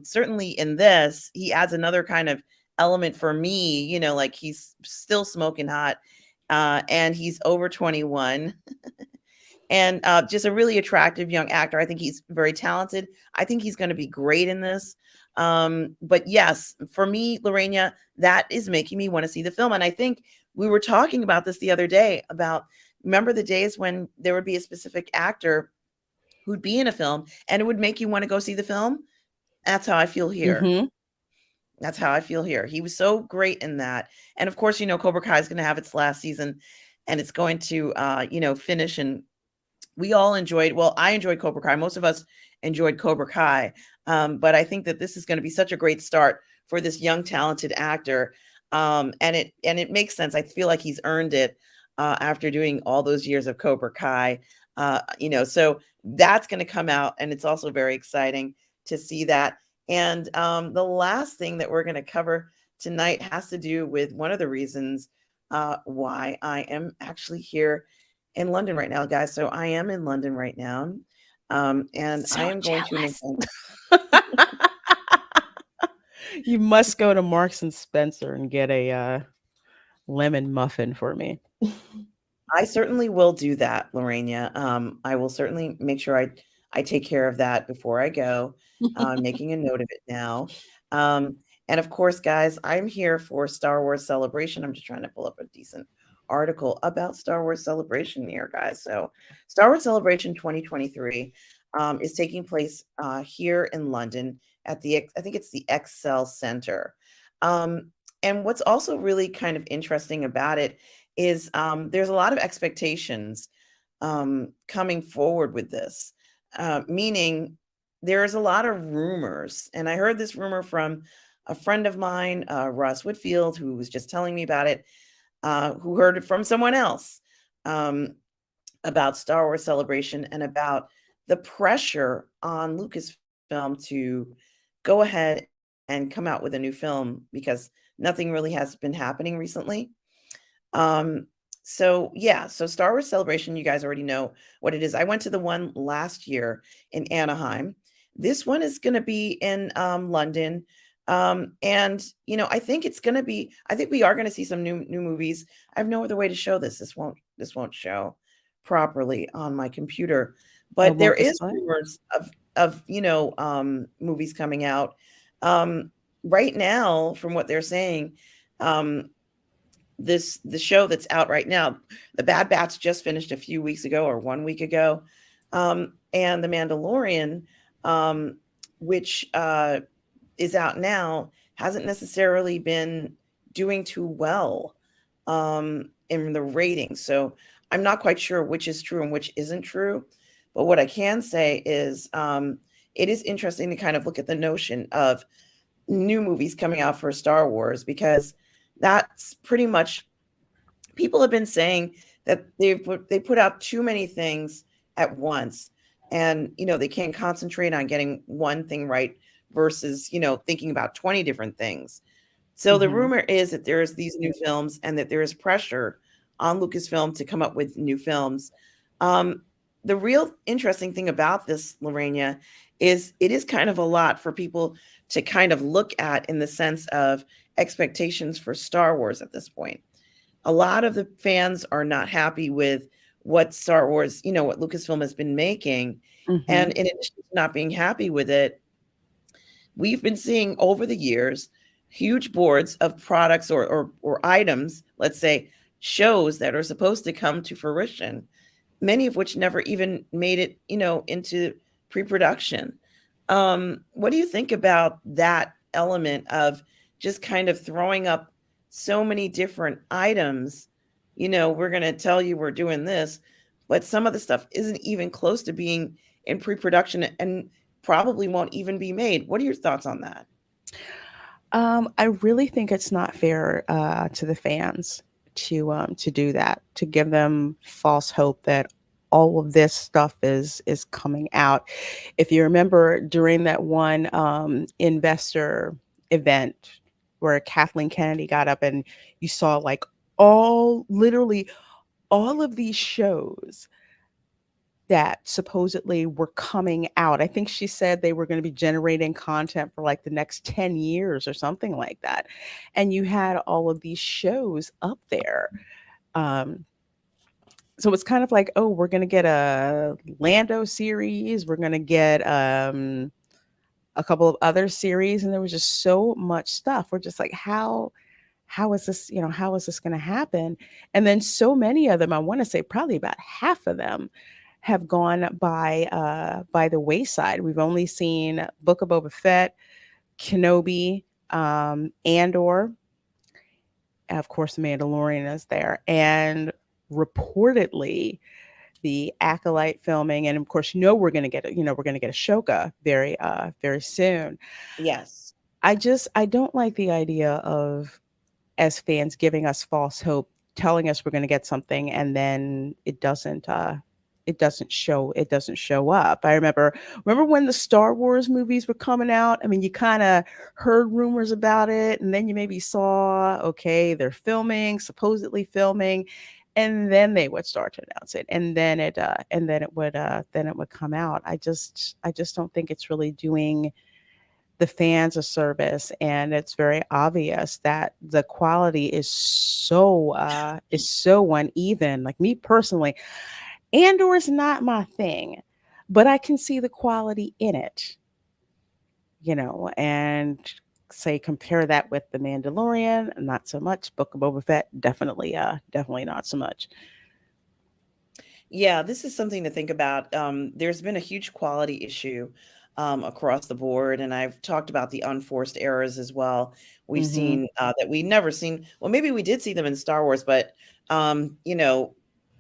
A: certainly in this, he adds another kind of element for me, like he's still smoking hot, and he's over 21, and just a really attractive young actor. I think he's very talented. I think he's going to be great in this. But yes, for me, Lorena, that is making me want to see the film. And I think we were talking about this the other day about remember the days when there would be a specific actor who'd be in a film and it would make you want to go see the film. That's how I feel here.
B: Mhm.
A: That's how I feel here. He was so great in that. And of course, Cobra Kai is going to have its last season and it's going to, finish. And we all enjoyed, well, I enjoyed Cobra Kai. Most of us enjoyed Cobra Kai. But I think that this is going to be such a great start for this young, talented actor. And it makes sense. I feel like he's earned it after doing all those years of Cobra Kai. So that's going to come out. And it's also very exciting to see that. And the last thing that we're going to cover tonight has to do with one of the reasons why I am actually here in London right now, guys. So I am in London right now, and I
B: So
A: am going to an
B: jealous.
A: event.
B: You must go to Marks& and Spencer and get a, lemon muffin for me.
A: I certainly will do that, Lorena. I will certainly make sure I take care of that before I go. Making a note of it now. Um, and of course, guys, I'm here for Star Wars Celebration. I'm just trying to pull up a decent article about Star Wars Celebration here, guys. So, Star Wars Celebration 2023 is taking place here in London at I think it's the Excel Center. And what's also really kind of interesting about it is there's a lot of expectations coming forward with this, meaning there's a lot of rumors. And I heard this rumor from a friend of mine, Russ Whitfield, who was just telling me about it, who heard it from someone else um, about Star Wars Celebration and about the pressure on Lucasfilm to go ahead and come out with a new film because nothing really has been happening recently. um, so yeah, so Star Wars Celebration, you guys already know what it is. I went to the one last year in Anaheim. This one is going to be in London. And I think it's going to be I think we are going to see some new movies. I have no other way to show this. This won't show properly on my computer.
B: It
A: But there
B: won't
A: is
B: display?
A: rumors of movies coming out. Um right now from what they're saying, um the show that's out right now. The Bad Batch just finished a few weeks ago or 1 week ago, and The Mandalorian, um, which is out now, hasn't necessarily been doing too well in the ratings. So I'm not quite sure which is true and which isn't true. But what I can say is it is interesting to kind of look at the notion of new movies coming out for Star Wars, because that's pretty much, people have been saying that they put out too many things at once, and they can't concentrate on getting one thing right versus thinking about 20 different things. So the
B: Mhm.
A: rumor is that there's these new films and that there is pressure on Lucasfilm to come up with new films. Um, the real interesting thing about this, Lorena, is it is kind of a lot for people to kind of look at in the sense of expectations for Star Wars at this point. A lot of the fans are not happy with what Star Wars, what Lucasfilm has been making. And
B: Mhm.
A: in addition to not being happy with it, we've been seeing over the years huge boards of products or items, let's say shows that are supposed to come to fruition, many of which never even made it, into pre-production. What do you think about that element of just kind of throwing up so many different items? We're going to tell you we're doing this, but some of the stuff isn't even close to being in pre-production and probably won't even be made. What are your thoughts on that?
B: I really think it's not fair to the fans to do that, to give them false hope that all of this stuff is coming out. If you remember during that one investor event where Kathleen Kennedy got up and you saw like literally all of these shows that supposedly were coming out. I think she said they were going to be generating content for like the next 10 years or something like that. And you had all of these shows up there. Um, so it's kind of like, oh, we're going to get a Lando series, we're going to get a couple of other series, and there was just so much stuff. We're just like, how is this, how is this going to happen? And then so many of them, I want to say probably about half of them have gone by the wayside. We've only seen Book of Boba Fett, Kenobi, Andor, and of course, The Mandalorian is there, and reportedly the Acolyte filming, and of course, we're going to get Ashoka very soon.
A: Yes.
B: I don't like the idea of, as fans, giving us false hope, telling us we're going to get something, and then it doesn't show up. I remember when the Star Wars movies were coming out. I mean, you kind of heard rumors about it, and then you maybe saw, okay, they're filming, supposedly filming, and then they would start to announce it, and then it would come out. I just don't think it's really doing the fans a service, and it's very obvious that the quality is so uneven. Like, me personally, Andor is not my thing, but I can see the quality in it, and say compare that with The Mandalorian, not so much. Book of Boba Fett, definitely not so much.
A: Yeah, this is something to think about. There's been a huge quality issue across the board, and I've talked about the unforced errors as well. We've
B: Mhm.
A: seen that we never seen. Well, maybe we did see them in Star Wars, but um, you know,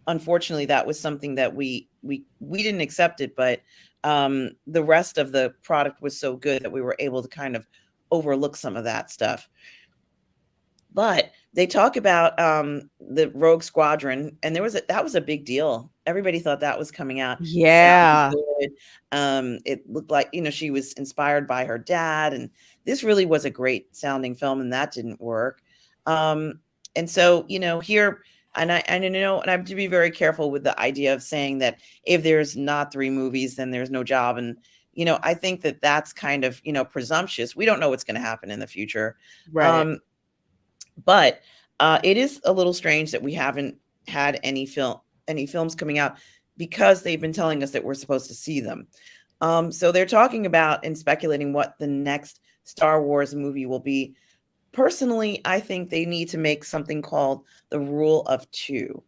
A: unfortunately, that was something that we didn't accept it. But the rest of the product was so good that we were able to kind of overlook some of that stuff. But they talk about, the Rogue Squadron, and that was a big deal. Everybody thought that was coming out. It sounded
B: Yeah.
A: good. It looked like, she was inspired by her dad, and this really was a great sounding film, and that didn't work. Um, and so, here, and I have to be very careful with the idea of saying that if there's not 3 movies, then there's no job, and, I think that that's kind of, presumptuous. We don't know what's gonna happen in the future.
B: Right.
A: Um, but, it is a little strange that we haven't had any films coming out because they've been telling us that we're supposed to see them. So they're talking about and speculating what the next Star Wars movie will be. Personally, I think they need to make something called the Rule of 2.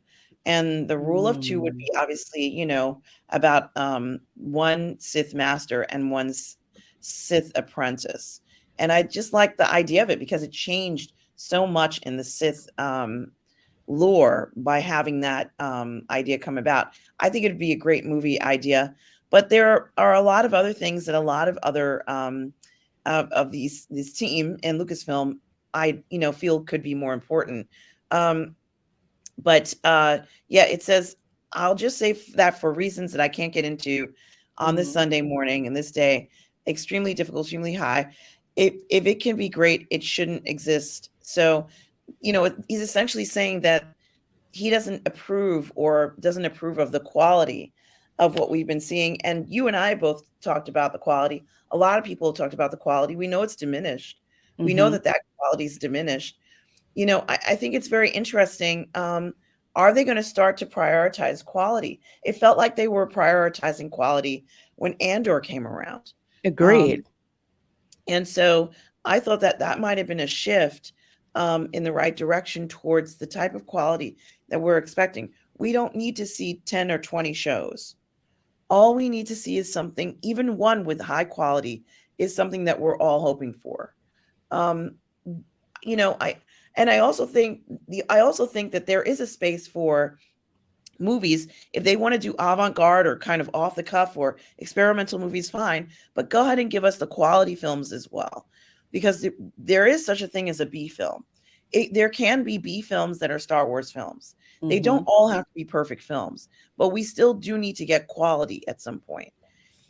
A: And the Rule of 2 would
B: Mm.
A: be obviously, about, 1 Sith master and 1 Sith apprentice. And I just like the idea of it because it changed so much in the Sith, lore by having that, idea come about. I think it'd be a great movie idea, But there are a lot of other things that a lot of other of these this team and Lucasfilm, I feel could be more important. Um, but yeah, it says, I'll just say that for reasons that I can't get into on this
B: Mhm.
A: Sunday morning and this day, extremely difficult, extremely high. If it can be great, it shouldn't exist. So, he's essentially saying that he doesn't approve or doesn't approve of the quality of what we've been seeing. And you and I both talked about the quality. A lot of people talked about the quality. We know it's diminished. We know
B: Mhm.
A: that quality is diminished. I think it's very interesting. Are they going to start to prioritize quality? It felt like they were prioritizing quality when Andor came around. Um,
B: Agreed.
A: and so I thought that that might have been a shift in the right direction towards the type of quality that we're expecting. We don't need to see 10 or 20 shows. All we need to see is something, even one with high quality, is something that we're all hoping for. Um, I and I also think that there is a space for movies if they want to do avant-garde or kind of off the cuff or experimental movies, fine, but go ahead and give us the quality films as well, because there is such a thing as a B film. There can be B films that are Star Wars films. They don't
B: Mhm.
A: all have to be perfect films, but we still do need to get quality at some point.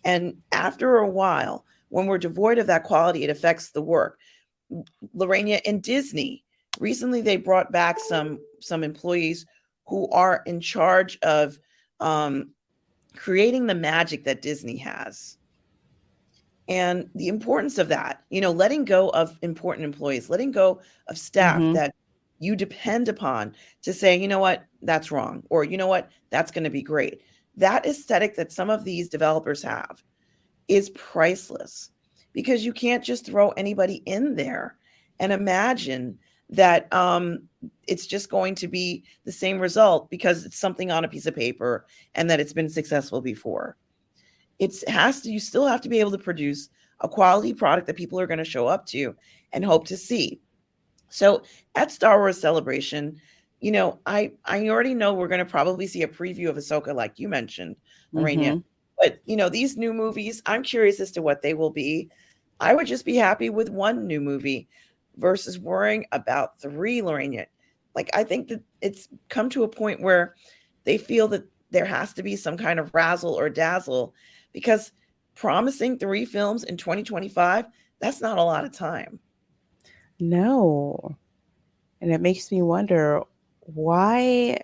A: And after a while, when we're devoid of that quality, it affects the work. Lorena, and Disney, recently they brought back some employees who are in charge of um, creating the magic that Disney has. And the importance of that, letting go of important employees, letting go of staff
B: Mhm.
A: that you depend upon to say, you know what, that's wrong, or you know what, that's going to be great. That aesthetic that some of these developers have is priceless, because you can't just throw anybody in there and imagine that it's just going to be the same result because it's something on a piece of paper and that it's been successful before. You still have to be able to produce a quality product that people are going to show up to and hope to see. So at Star Wars Celebration, I already know we're going to probably see a preview of Ahsoka, like you mentioned, Lorena.
B: Mhm.
A: But these new movies, I'm curious as to what they will be. I would just be happy with one new movie versus worrying about three, Lorena. Like, I think that it's come to a point where they feel that there has to be some kind of razzle or dazzle, because promising three films in 2025, that's not a lot of time.
B: No. And it makes me wonder why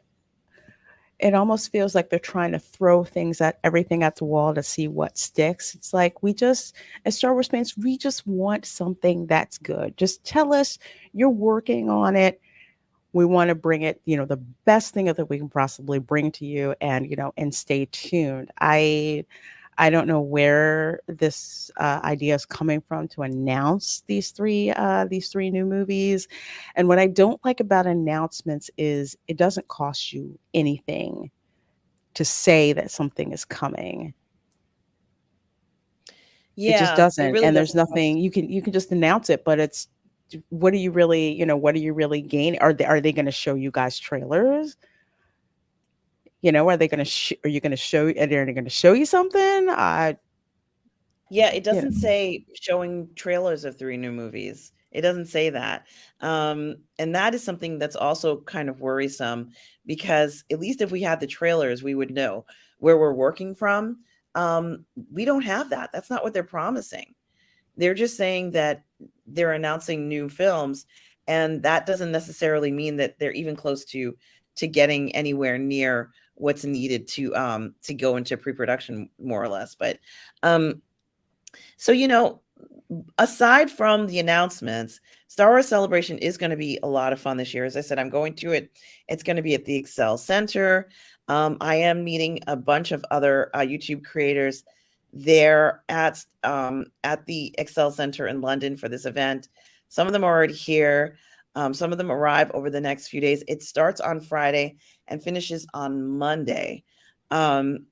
B: it almost feels like they're trying to throw things at everything at the wall to see what sticks. It's like as Star Wars fans, we just want something that's good. Just tell us you're working on it. We want to bring it, the best thing that we can possibly bring to you, and and stay tuned. I don't know where this idea is coming from to announce these three new movies. And what I don't like about announcements is it doesn't cost you anything to say that something is coming. It just
A: Yeah, it
B: doesn't.
A: really
B: And there's
A: doesn't.
B: nothing you can just announce it, but it's what are you really gaining? Are they going to show you guys trailers? Are they going to are you going to show are they going to show you something?
A: Yeah, it
B: You
A: doesn't
B: know.
A: say showing trailers of three new movies. It doesn't say that. And that is something that's also kind of worrisome, because at least if we had the trailers, we would know where we're working from. We don't have that. That's not what they're promising. They're just saying that they're announcing new films, and that doesn't necessarily mean that they're even close to getting anywhere near what's needed to go into pre-production, more or less. But um so, aside from the announcements, Star Wars Celebration is going to be a lot of fun this year. As I said, I'm going to it. It's going to be at the Excel Center. I am meeting a bunch of other YouTube creators there at the Excel Center in London for this event. Some of them are already here. Some of them arrive over the next few days. It starts on Friday and finishes on Monday. Um,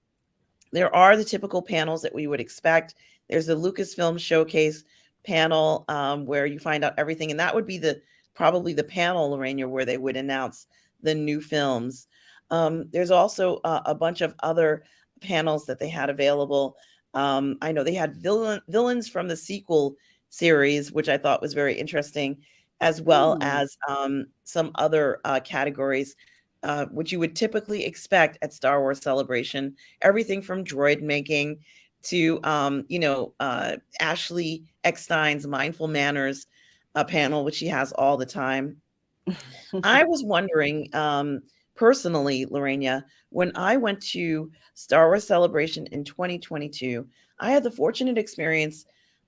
A: there are the typical panels that we would expect. There's the Lucasfilm Showcase panel, where you find out everything, and that would be the probably the panel, Lorena, where they would announce the new films. There's also a bunch of other panels that they had available. I know they had villains from the sequel series, which I thought was very interesting, as well
B: Hmm.
A: as some other categories, which you would typically expect at Star Wars Celebration. Everything from droid making to, Ashley Eckstein's Mindful Manners panel, which she has all the time. I was wondering, personally, Lorena, when I went to Star Wars Celebration in 2022, I had the fortunate experience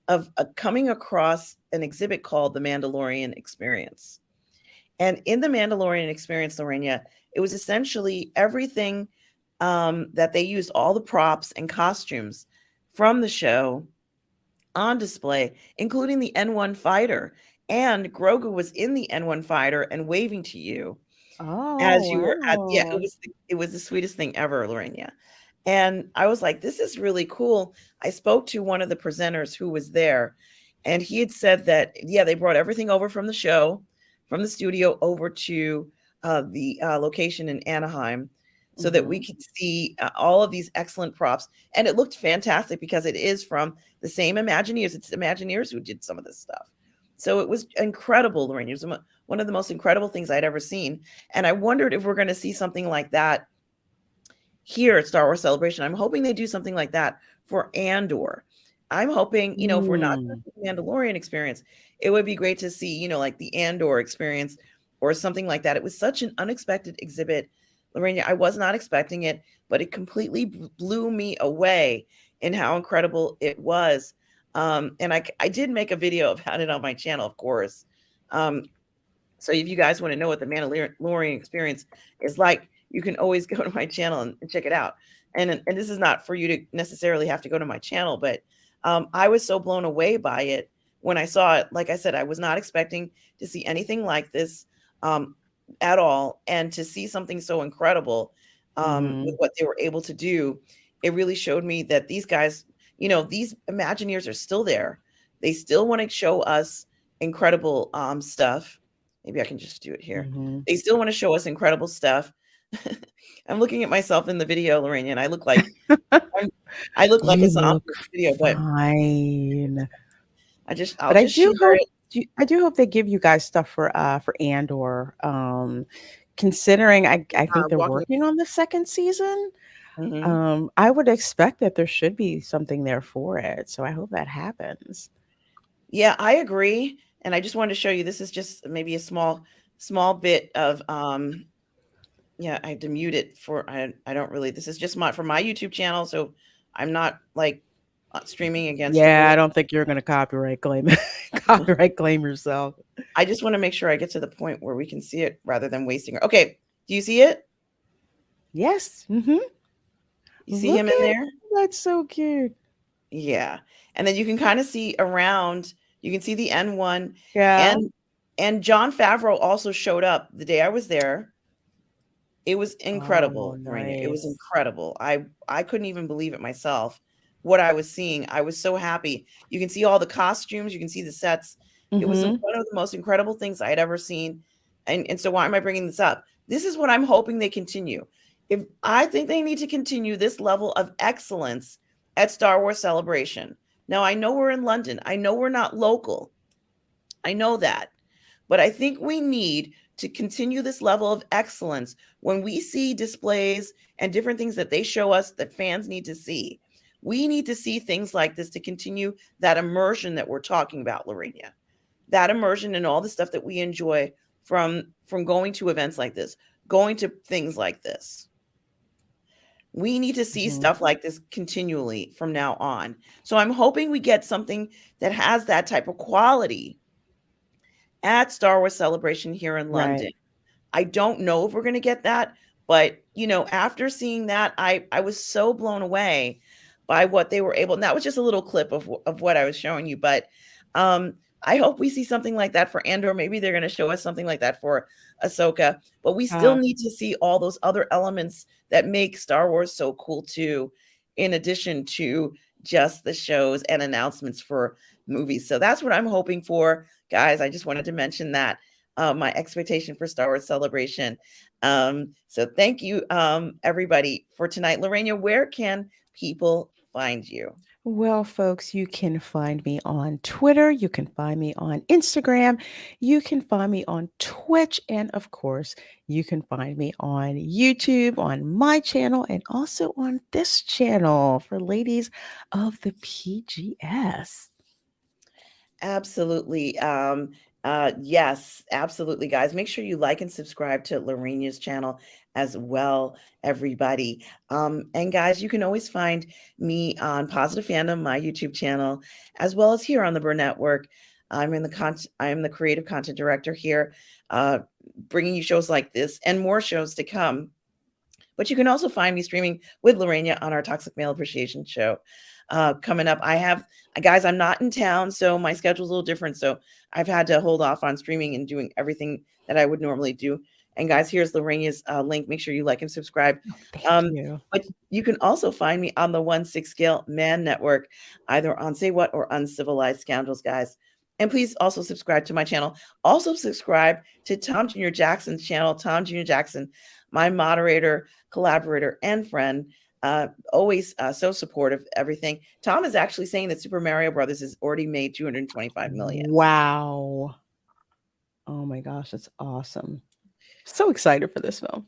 A: of coming across an exhibit called the Mandalorian Experience. And in the Mandalorian Experience, Lorena, it was essentially everything that they used, all the props and costumes from the show on display, including the N1 fighter. And Grogu was in the N1 fighter and waving to you
B: Oh,
A: as you were at, yeah,
B: wow.
A: it was the sweetest thing ever, Lorena. And I was like, "This is really cool." I spoke to one of the presenters who was there, and he had said that, yeah, they brought everything over from the show, from the studio over to, the, location in Anaheim so that we
B: Mhm.
A: could see, all of these excellent props, and it looked fantastic because it is from the same Imagineers. It's Imagineers who did some of this stuff. So it was incredible, Lorraine. It was one of the most incredible things I'd ever seen, and I wondered if we're gonna see something like that here at Star Wars Celebration. I'm hoping they do something like that for Andor. I'm hoping, if we're not
B: Mm.
A: doing the Mandalorian experience, it would be great to see, like the Andor experience or something like that. It was such an unexpected exhibit, Lorena. I was not expecting it, but it completely blew me away in how incredible it was. And I did make a video about it on my channel, of course. Um, so if you guys want to know what the Mandalorian experience is like, you can always go to my channel and check it out. And this is not for you to necessarily have to go to my channel, but I was so blown away by it when I saw it. Like I said, I was not expecting to see anything like this um, at all, and to see something so incredible with
B: Mhm.
A: what they were able to do. It really showed me that these guys, these Imagineers are still there. They still want to show us incredible stuff. Maybe I can just do it here.
B: Mhm.
A: They still want to show us incredible stuff. I'm looking at myself in the video, Lorraine, and I'm, I look like a
B: You
A: zombie
B: look
A: in the video, but
B: fine.
A: I'll
B: But I
A: just
B: do
A: share
B: hope
A: it.
B: I do hope they give you guys stuff for Andor. Considering I think they're
A: Walking.
B: working on the 2nd season,
A: Mhm.
B: I would expect that there should be something there for it, so I hope that happens.
A: Yeah, I agree. And I just wanted to show you. This is just maybe a small bit of yeah, I had to mute it for I don't really, this is just my for my YouTube channel, so I'm not like streaming against the
B: Yeah,
A: rules.
B: I don't think you're gonna copyright claim copyright claim yourself.
A: I just want to make sure I get to the point where we can see it rather than wasting. Okay, do you see it?
B: Yes, mhm.
A: You see him
B: Look
A: in
B: at
A: there?
B: that's so cute.
A: Yeah. And then you can kind of see around, you can see the N1,
B: Yeah.
A: and John Favreau also showed up the day I was there. It was
B: Oh,
A: incredible, Raina. It was
B: nice.
A: incredible. I couldn't even believe it myself, what I was seeing. I was so happy. You can see all the costumes, you can see the sets. It was
B: Mhm.
A: one of the most incredible things I had ever seen. And so why am I bringing this up? This is what I'm hoping they continue. If I think they need to continue this level of excellence at Star Wars Celebration. Now I know we're in London. I know we're not local. I know that. But I think we need to continue this level of excellence when we see displays and different things that they show us that fans need to see. We need to see things like this to continue that immersion that we're talking about, Lorena. That immersion and all the stuff that we enjoy from going to events like this, going to things like this. We need to see
B: Mhm.
A: stuff like this continually from now on. So I'm hoping we get something that has that type of quality at Star Wars Celebration here in
B: Right.
A: London. I don't know if we're gonna get that, but, after seeing that, I was so blown away by what they were able, and that was just a little clip of what I was showing you, but, I hope we see something like that for Andor. Maybe they're gonna show us something like that for Ahsoka, but we still
B: Uh,
A: need to see all those other elements that make Star Wars so cool too, in addition to just the shows and announcements for movies. So that's what I'm hoping for, guys. I just wanted to mention that. my expectation for Star Wars Celebration. So thank you, everybody, for tonight. Lorena, where can people find you?
B: Well, folks, you can find me on Twitter. You can find me on Instagram. You can find me on Twitch. And of course, you can find me on YouTube, on my channel, and also on this channel for ladies of the PGS.
A: Absolutely. Yes, absolutely, guys. Make sure you like and subscribe to Lorena's channel as well, everybody. And guys, you can always find me on Positive Fandom, my YouTube channel, as well as here on the Burnettwork. I am the creative content director here, uh, bringing you shows like this and more shows to come. But you can also find me streaming with Lorena on our Toxic Male Appreciation Show. Coming up, guys, I'm not in town, so my schedule's a little different. So I've had to hold off on streaming and doing everything that I would normally do. And guys, here's Lorena's link. Make sure you like and subscribe.
B: Oh, thank
A: Um,
B: you.
A: but you can also find me on the 1/6 Scale Man Network, either on Say What or Uncivilized Scoundrels, guys. And please also subscribe to my channel. Also subscribe to Tom Jr. Jackson's channel, Tom Jr. Jackson, my moderator, collaborator, and friend. Always so supportive of everything. Tom is actually saying that Super Mario Brothers has already made 225 million.
B: Wow. Oh my gosh, that's awesome. So excited for this film.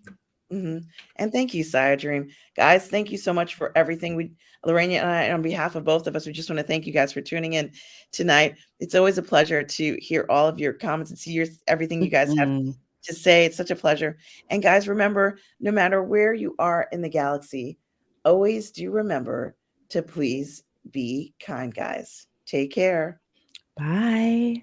A: Mm-hmm. And thank you, Saya Dream. Guys, thank you so much for everything. Lorena and I, on behalf of both of us, we just want to thank you guys for tuning in tonight. It's always a pleasure to hear all of your comments and see everything you guys have
B: Mhm.
A: to say. It's such a pleasure. And guys, remember, no matter where you are in the galaxy, always do remember to please be kind, guys. Take care.
B: Bye.